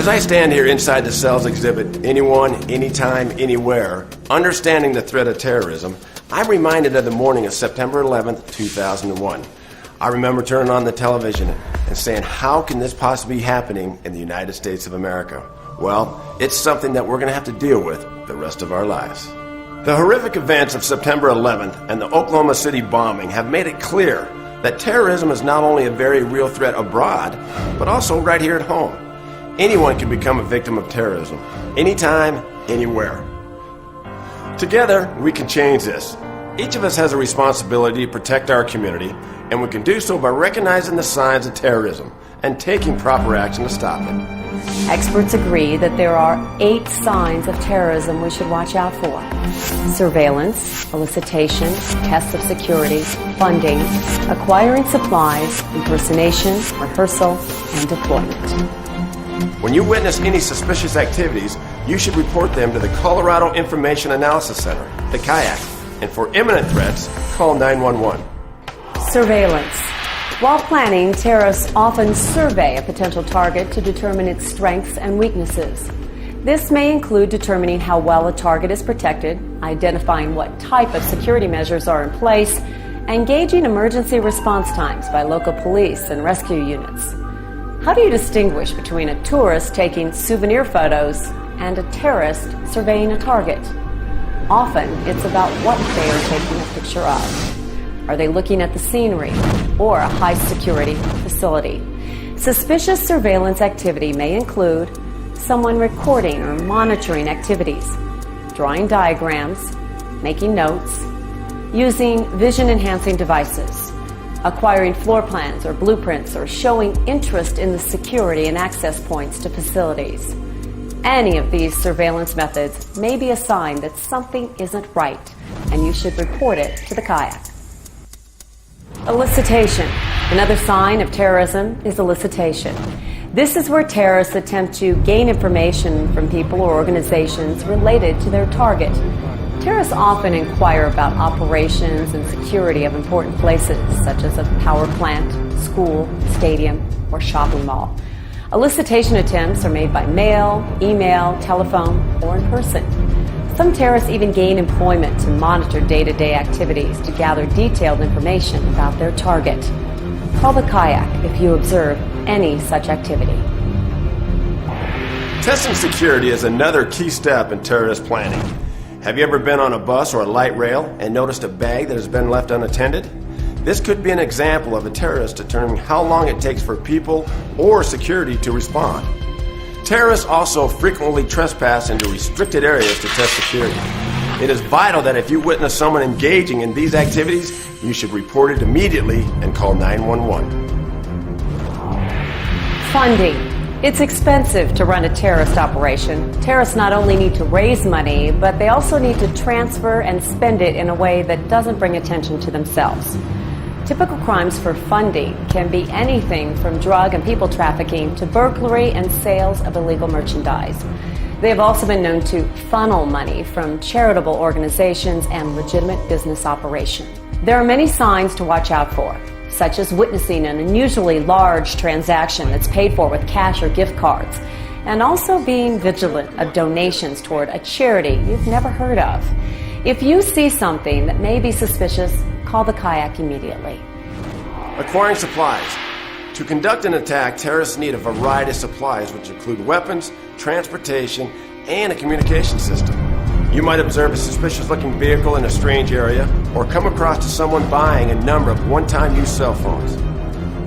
As I stand here inside the cell's exhibit, Anyone, Anytime, Anywhere, Understanding the Threat of Terrorism, I'm reminded of the morning of September 11th, 2001. I remember turning on the television and saying, how can this possibly be happening in the United States of America? Well, it's something that we're going to have to deal with the rest of our lives. The horrific events of September 11th and the Oklahoma City bombing have made it clear that terrorism is not only a very real threat abroad, but also right here at home. Anyone can become a victim of terrorism, anytime, anywhere. Together, we can change this. Each of us has a responsibility to protect our community, and we can do so by recognizing the signs of terrorism and taking proper action to stop it. Experts agree that there are 8 signs of terrorism we should watch out for. Surveillance, elicitation, tests of security, funding, acquiring supplies, impersonation, rehearsal, and deployment. When you witness any suspicious activities, you should report them to the Colorado Information Analysis Center, the CIAC, and for imminent threats, call 911. Surveillance. While planning, terrorists often survey a potential target to determine its strengths and weaknesses. This may include determining how well a target is protected, identifying what type of security measures are in place, and gauging emergency response times by local police and rescue units. How do you distinguish between a tourist taking souvenir photos and a terrorist surveying a target? Often, it's about what they are taking a picture of. Are they looking at the scenery or a high-security facility? Suspicious surveillance activity may include someone recording or monitoring activities, drawing diagrams, making notes, using vision-enhancing devices, acquiring floor plans or blueprints, or showing interest in the security and access points to facilities. Any of these surveillance methods may be a sign that something isn't right, and you should report it to the CIAC. Elicitation. Another sign of terrorism is elicitation. This is where terrorists attempt to gain information from people or organizations related to their target. Terrorists often inquire about operations and security of important places, such as a power plant, school, stadium, or shopping mall. Elicitation attempts are made by mail, email, telephone, or in person. Some terrorists even gain employment to monitor day-to-day activities to gather detailed information about their target. Call the CIAC if you observe any such activity. Testing security is another key step in terrorist planning. Have you ever been on a bus or a light rail and noticed a bag that has been left unattended? This could be an example of a terrorist determining how long it takes for people or security to respond. Terrorists also frequently trespass into restricted areas to test security. It is vital that if you witness someone engaging in these activities, you should report it immediately and call 911. Funding. It's expensive to run a terrorist operation. Terrorists not only need to raise money, but they also need to transfer and spend it in a way that doesn't bring attention to themselves. Typical crimes for funding can be anything from drug and people trafficking to burglary and sales of illegal merchandise. They have also been known to funnel money from charitable organizations and legitimate business operations. There are many signs to watch out for, such as witnessing an unusually large transaction that's paid for with cash or gift cards, and also being vigilant of donations toward a charity you've never heard of. If you see something that may be suspicious, call the CIAC immediately. Acquiring supplies. To conduct an attack, terrorists need a variety of supplies, which include weapons, transportation, and a communication system. You might observe a suspicious-looking vehicle in a strange area, or come across someone buying a number of one-time use cell phones.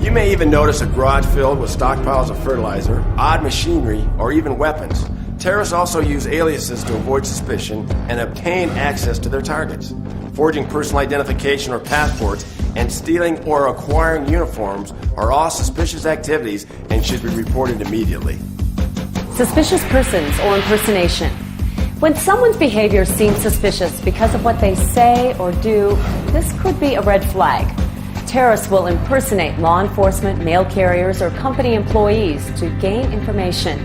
You may even notice a garage filled with stockpiles of fertilizer, odd machinery, or even weapons. Terrorists also use aliases to avoid suspicion and obtain access to their targets. Forging personal identification or passports and stealing or acquiring uniforms are all suspicious activities and should be reported immediately. Suspicious persons or impersonation. When someone's behavior seems suspicious because of what they say or do, this could be a red flag. Terrorists will impersonate law enforcement, mail carriers, or company employees to gain information.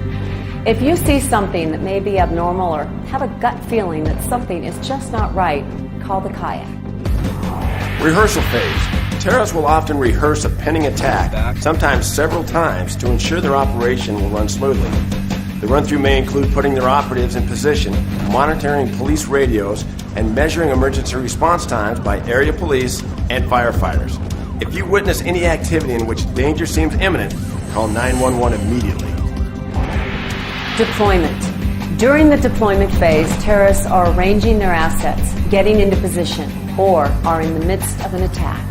If you see something that may be abnormal or have a gut feeling that something is just not right, call the CIAC. Rehearsal phase. Terrorists will often rehearse a pending attack, sometimes several times, to ensure their operation will run smoothly. The run-through may include putting their operatives in position, monitoring police radios, and measuring emergency response times by area police and firefighters. If you witness any activity in which danger seems imminent, call 911 immediately. Deployment. During the deployment phase, terrorists are arranging their assets, getting into position, or are in the midst of an attack.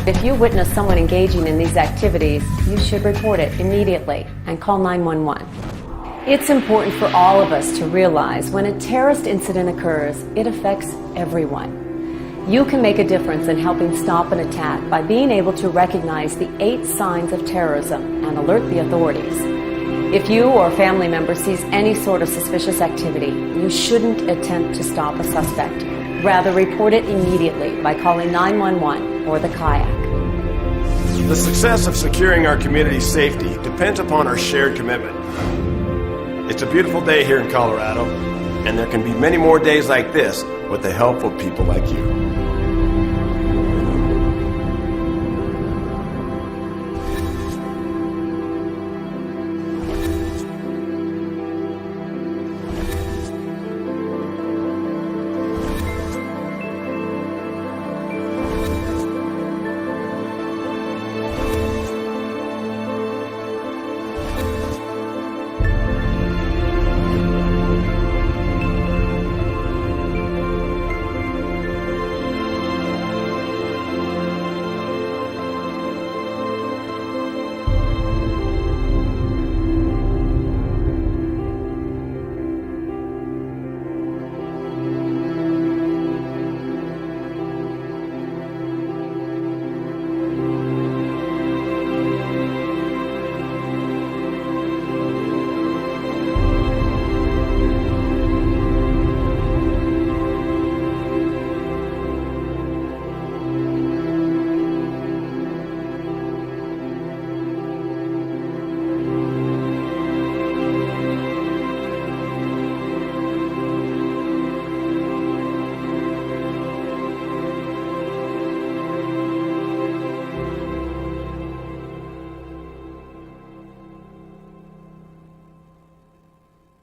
If you witness someone engaging in these activities, you should report it immediately and call 911. It's important for all of us to realize when a terrorist incident occurs, it affects everyone. You can make a difference in helping stop an attack by being able to recognize the 8 signs of terrorism and alert the authorities. If you or a family member sees any sort of suspicious activity, you shouldn't attempt to stop a suspect. Rather, report it immediately by calling 911 or the kayak. The success of securing our community's safety depends upon our shared commitment. It's a beautiful day here in Colorado, and there can be many more days like this with the help of people like you.